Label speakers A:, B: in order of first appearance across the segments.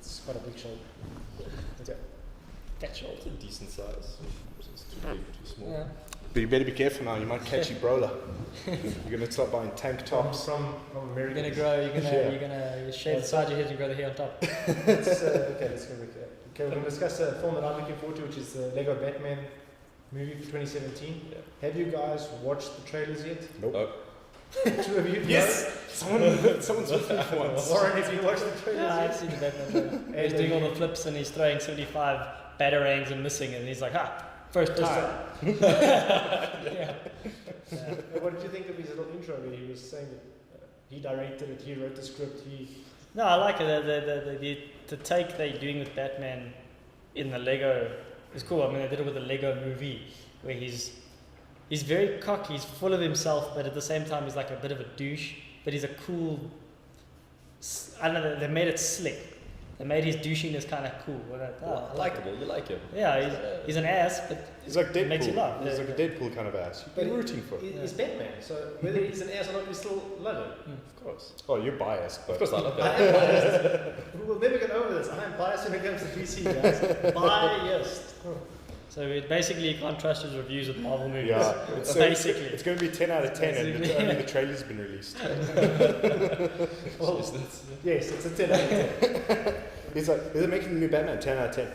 A: It's quite a big shoulder. Okay. Fat shoulder.
B: It's a decent size. It's too big, too small.
A: Yeah.
C: But you better be careful now. You might catch Ebola. You're gonna start buying tank tops.
A: From America.
D: You're gonna shave the side of your head and grow the hair on top.
A: Let's go back. Okay, we're going to discuss a film that I'm looking forward to, which is the Lego Batman movie for 2017.
B: Yeah.
A: Have you guys watched the trailers yet?
C: Nope.
B: Oh.
A: Two of you?
C: Yes. Someone's with me for once.
A: Warren, have you watched the trailers
D: Yeah, I've
A: yet?
D: seen the Batman trailer. He's doing all the flips and he's throwing 75 batarangs and missing, and he's like, first time. Yeah.
A: What did you think of his little intro where he was saying that he directed it, he wrote the script,
D: No, I like it. The take they're doing with Batman in the Lego is cool. I mean, they did it with the Lego movie where he's very cocky, he's full of himself, but at the same time he's like a bit of a douche, but he's a cool, I don't know, they made it slick. They made his douchiness kind of cool.
B: Likeable, you like him.
D: Yeah, he's an ass, but
C: He's like Deadpool.
D: it makes you laugh.
C: He's like a Deadpool kind of ass.
A: But
C: You're rooting for him.
A: He's Batman, so whether he's an ass or not, we still love him.
B: Of course.
C: Oh, you're biased, but
B: Of course I love
A: I
B: that.
A: am biased. We'll never get over this. I am biased when it comes to DC, guys. Biased.
D: So it basically you can't trust his reviews of Marvel movies.
C: yeah, it's
D: Basically.
C: it's going to be 10 out of 10, and
D: Basically.
C: only the trailer's been released.
A: Well, yes, it's a 10 out of 10.
C: It's like they're making the new Batman 10 out of 10.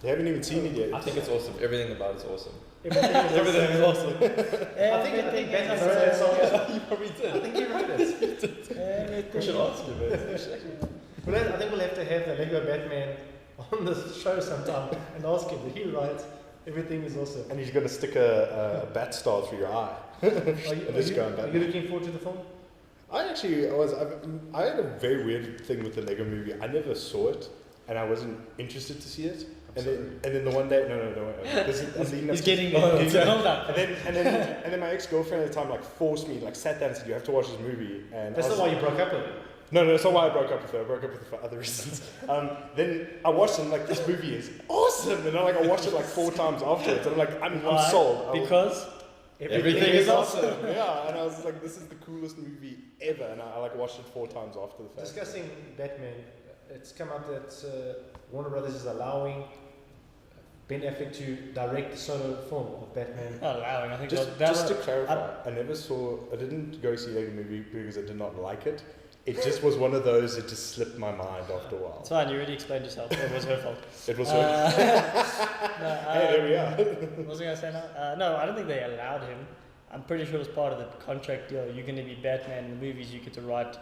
C: They haven't even seen it yet.
B: I think it's awesome. Everything about it's awesome.
A: Everything
B: is awesome.
A: I think Batman wrote that song.
B: You probably did.
A: I think he wrote it.
B: We should ask you, man.
A: I think we'll have to have the Lego Batman on the show sometime and ask him. Did he write everything is awesome?
C: And he's going to stick a bat star through your eye.
A: Are
C: Batman.
A: you looking forward to the film?
C: I had a very weird thing with the Lego movie. I never saw it, and I wasn't interested to see it. And then the one day, no.
D: He's getting there. Hold up.
C: And then my ex-girlfriend at the time forced me, sat down and said, you have to watch this movie. And
A: That's not why you broke up with him.
C: No, that's not why I broke up with her. I broke up with her for other reasons. Then I watched it and this movie is awesome. And I watched it 4 times afterwards. And I'm sold.
D: Because
B: everything is awesome.
C: Yeah, and I was like, this is the coolest movie ever. And I watched it 4 times after the fact.
A: Discussing Batman, it's come out that Warner Brothers is allowing Ben Affleck to direct the solo film of Batman.
D: not allowing. I think
C: Just to clarify, I didn't go see Lego movie because I did not like it. It just was one of those that just slipped my mind after a while.
D: It's fine, you already explained yourself. It was her fault.
C: It was her. Hey, there we are.
D: What was I going to say now? No, I don't think they allowed him. I'm pretty sure it was part of the contract deal. You're going to be Batman in the movies, you get to direct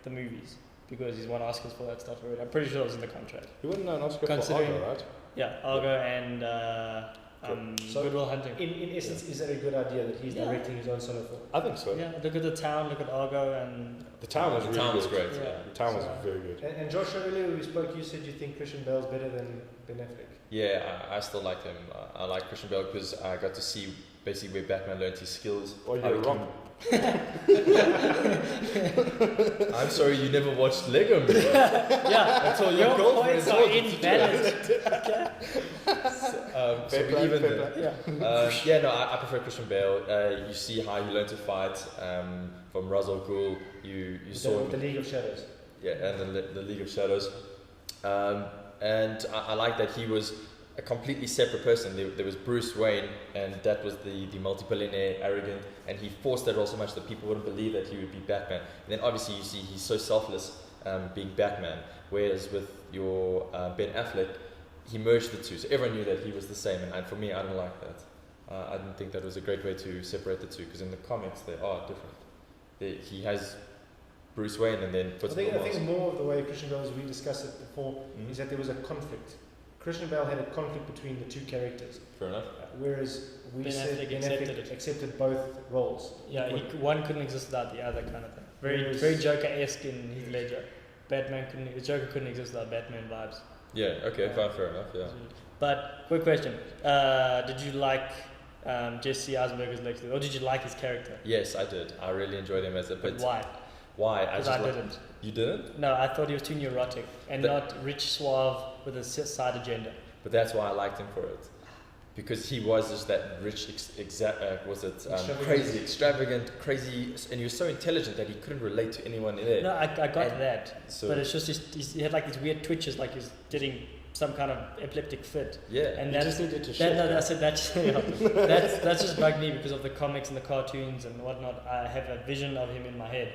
D: the movies. Because he's won Oscars for that stuff already. I'm pretty sure it was in the contract.
C: He wouldn't know an Oscar for
D: Considering-
C: Argo, right?
D: Yeah, Argo and
A: So
D: Good Will Hunting.
A: In essence, is that a good idea that he's directing his own solo film?
C: I think so.
D: Yeah, look at The Town, look at Argo, and
C: The Town was
B: The
C: really
B: town was
C: good.
B: great.
D: Yeah.
B: Yeah.
C: The Town was
D: So-
C: very good.
A: And Josh, earlier we spoke, you said you think Christian Bale's better than Ben Affleck.
B: Yeah, I still like him. I like Christian Bale because I got to see basically where Batman learned his skills.
C: Well,
B: how
C: you're
B: he
C: wrong.
B: I'm sorry, you never watched Lego movie.
D: yeah,
B: That's all
D: your
B: your girlfriend
D: points
B: told
D: are
B: you to do.
D: invalid.
B: So
C: Fair
B: we
C: play,
B: even
C: fair
D: Yeah.
B: I prefer Christian Bale. You see how he learned to fight from Ra's al Ghul. You saw
A: The League of Shadows.
B: and the League of Shadows. And I like that he was a completely separate person. There was Bruce Wayne, and that was the multi-billionaire, arrogant, and he forced that role so much that people wouldn't believe that he would be Batman. And then obviously you see he's so selfless being Batman, whereas with your Ben Affleck, he merged the two, so everyone knew that he was the same. And for me, I don't like that. I didn't think that was a great way to separate the two, because in the comics they are different. He has Bruce Wayne and then puts
A: I think
B: mask.
A: more of the way Christian Bale, as we discussed it before, is that there was a conflict. Christian Bale had a conflict between the two characters,
B: Fair enough.
A: whereas we
D: Ben
A: said
D: Affleck
A: Ben
D: accepted
A: Affleck
D: it.
A: accepted both roles.
D: Yeah, one couldn't exist without the other kind of thing.
A: Whereas-
D: Very Joker-esque in Heath Ledger. The Joker couldn't exist without Batman vibes.
B: Yeah, okay, fine, fair enough, yeah.
D: But, quick question. Did you like Jesse Eisenberg as Lex Luthor, or did you like his character?
B: Yes, I did. I really enjoyed him as a
D: But
B: bit.
D: why?
B: Why?
D: Because I didn't.
B: You didn't?
D: No, I thought he was too neurotic and
B: But-
D: not rich, suave with a side agenda.
B: But that's why I liked him for it. because he was just that rich, crazy, extravagant, crazy, and he was so intelligent that he couldn't relate to anyone in there.
D: No, I got
B: And
D: that,
B: so-
D: but it's just he had like these weird twitches, like he's getting some kind of epileptic fit,
B: Yeah,
D: and
C: You
D: that's
C: just needed to
D: that.
C: shit.
D: No, I said that's that's just bugged me because of the comics and the cartoons and whatnot. I have a vision of him in my head,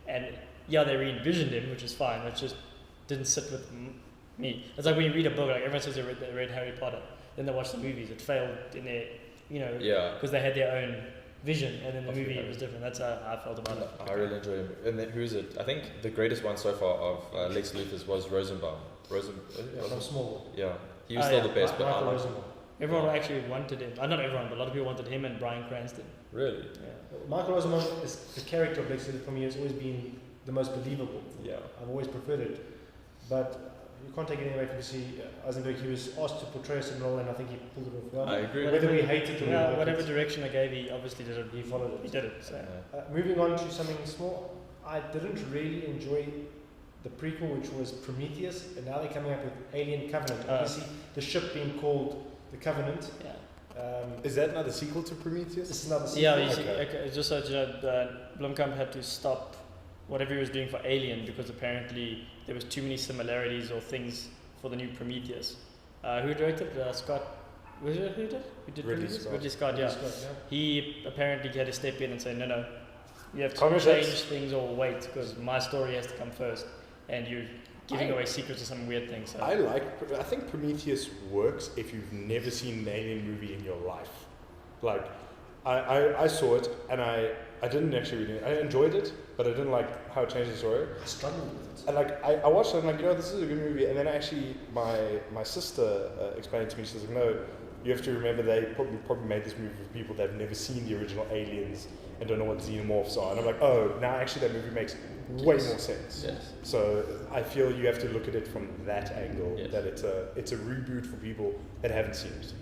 D: and yeah, they re-envisioned him, which is fine. It just didn't sit with me. It's like when you read a book, like everyone says they read Harry Potter, then they watch the movies. It failed in their,
B: yeah.
D: because they had their own vision, and then the
B: Of
D: movie
B: Harry.
D: was different. That's how I felt about it.
B: I really enjoyed him. And then who's it? I think the greatest one so far of Lex Luthor's was Rosenbaum.
A: From Smallville.
B: Yeah, he was
D: Oh,
B: still
D: yeah.
B: the best, but I
A: Michael
B: like
A: Rosenbaum.
D: Everyone actually wanted him. Not everyone, but a lot of people wanted him and Bryan Cranston.
B: really.
D: Yeah.
A: Michael Rosenbaum is the character of Lex Luthor for me has always been the most believable.
B: Yeah.
A: I've always preferred it, but you can't take it away from Eisenberg. He was asked to portray a certain role, and I think he pulled it off well.
B: I agree.
A: Whether we hate it or not,
D: Whatever direction I gave, he obviously did it.
A: he followed it.
D: He did it. So.
A: Moving on to something small, I didn't really enjoy the prequel, which was Prometheus, and now they're coming up with Alien Covenant. Obviously, the ship being called the Covenant.
D: Yeah.
C: Is that not a sequel to Prometheus?
A: This is another sequel.
D: Yeah, you see,
C: Okay.
D: okay, just so you know, Blomkamp had to stop whatever he was doing for Alien because apparently there was too many similarities or things for the new Prometheus. Who directed? Scott. Who did? Who did
C: Ridley
D: Prometheus?
C: Scott.
D: Ridley Scott. Yeah.
A: Scott, yeah.
D: He apparently had to step in and say, no, you have to
C: Comic
D: change
C: books.
D: things or wait because my story has to come first, and you're giving away secrets or some weird thing. So.
C: I think Prometheus works if you've never seen an alien movie in your life. Like, I saw it and I didn't actually read it. I enjoyed it, but I didn't like how it changed the story.
A: I struggled with it.
C: And like, I watched it and I'm like, this is a good movie. And then actually my sister explained to me, she was like, no, you have to remember they probably made this movie for people that have never seen the original Aliens and don't know what xenomorphs are. And I'm like, oh, now actually that movie makes way more sense.
B: Yes.
C: So I feel you have to look at it from that angle,
B: Yes.
C: that it's a reboot for people that haven't seen it.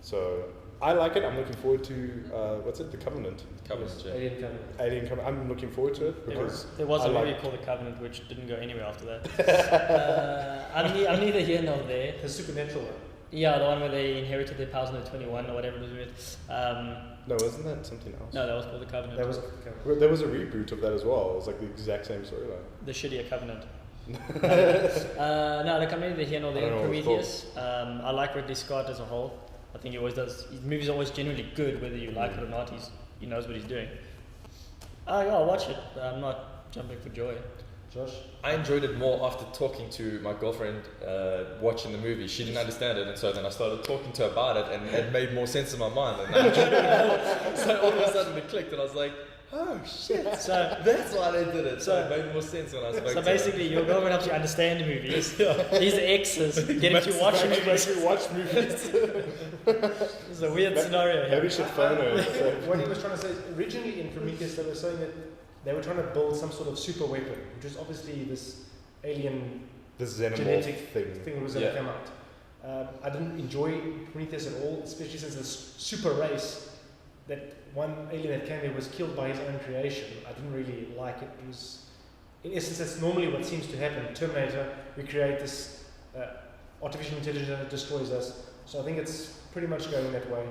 C: So I like it. I'm looking forward to The Covenant.
B: Covenant, yeah.
A: Alien Covenant.
C: Alien Covenant. I'm looking forward to it because
D: There was
C: I
D: a movie
C: like-
D: called The Covenant which didn't go anywhere after that. I'm neither here nor there.
A: The supernatural one.
D: Yeah, the one where they inherited their powers when they were 21 or whatever it was with.
C: No, wasn't that something else?
D: No, that was called The Covenant.
A: That was the Covenant.
C: Well, there was a reboot of that as well. It was like the exact same storyline.
D: The shittier Covenant. No, look, I'm neither here nor
C: I
D: there.
C: don't know what it's
D: Prometheus. I like Ridley Scott as a whole. I think he always does. His movies are always genuinely good, whether you like it or not. He knows what he's doing. I'll watch it. I'm not jumping for joy.
A: Josh?
B: I enjoyed it more after talking to my girlfriend, watching the movie. She didn't understand it, and so then I started talking to her about it, and it made more sense in my mind. And I enjoyed it more. So all of a sudden it clicked, and I was like, oh shit,
D: So,
B: that's why they did it. So
D: So-
B: it made more sense when I spoke to
D: so
B: her.
D: basically, your girlfriend helps you understand the movies. These exes get you watching
C: Make
D: movies.
C: you watch movies.
D: This is a weird scenario
C: Maybe
D: here.
C: we should phone her. So.
A: What he was trying to say is, originally in Prometheus, they were saying that they were trying to build some sort of super weapon, which was obviously this alien
C: This xenomorph
A: genetic
C: thing.
A: thing that was going to
B: Yeah.
A: come out. I didn't enjoy Prometheus at all, especially since this super race, that one alien that came there was killed by his own creation. I didn't really like it. It was, in essence, that's normally what seems to happen. Terminator, we create this artificial intelligence that destroys us. So I think it's pretty much going that way.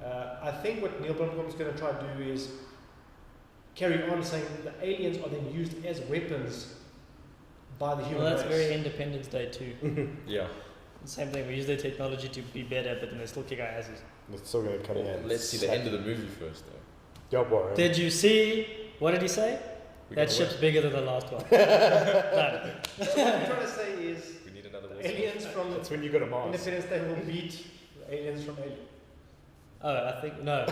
A: I think what Neil Blomkamp is going to try to do is carry on saying the aliens are then used as weapons by the human
D: Well, that's
A: race.
D: very Independence Day too.
B: Yeah.
D: Same thing. We use their technology to be better, but then they still kick our asses.
C: It's still going to come in.
B: Let's see the end of the movie first, though.
C: Yeah, boy.
D: Did you see? What did he say?
B: We
D: That
B: gotta
D: ship's
B: wait.
D: bigger than the last one. Done.
A: So what I'm trying to say is
B: We need another
A: the
B: Wilson.
A: aliens from
C: That's when you go to Mars.
A: Independence Day will beat the aliens from Alien.
D: Oh, I think no.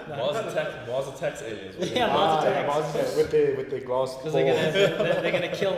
B: Mars attacks aliens.
D: Yeah, Mars attacks.
C: Mars, with their glasses.
D: Because they're gonna kill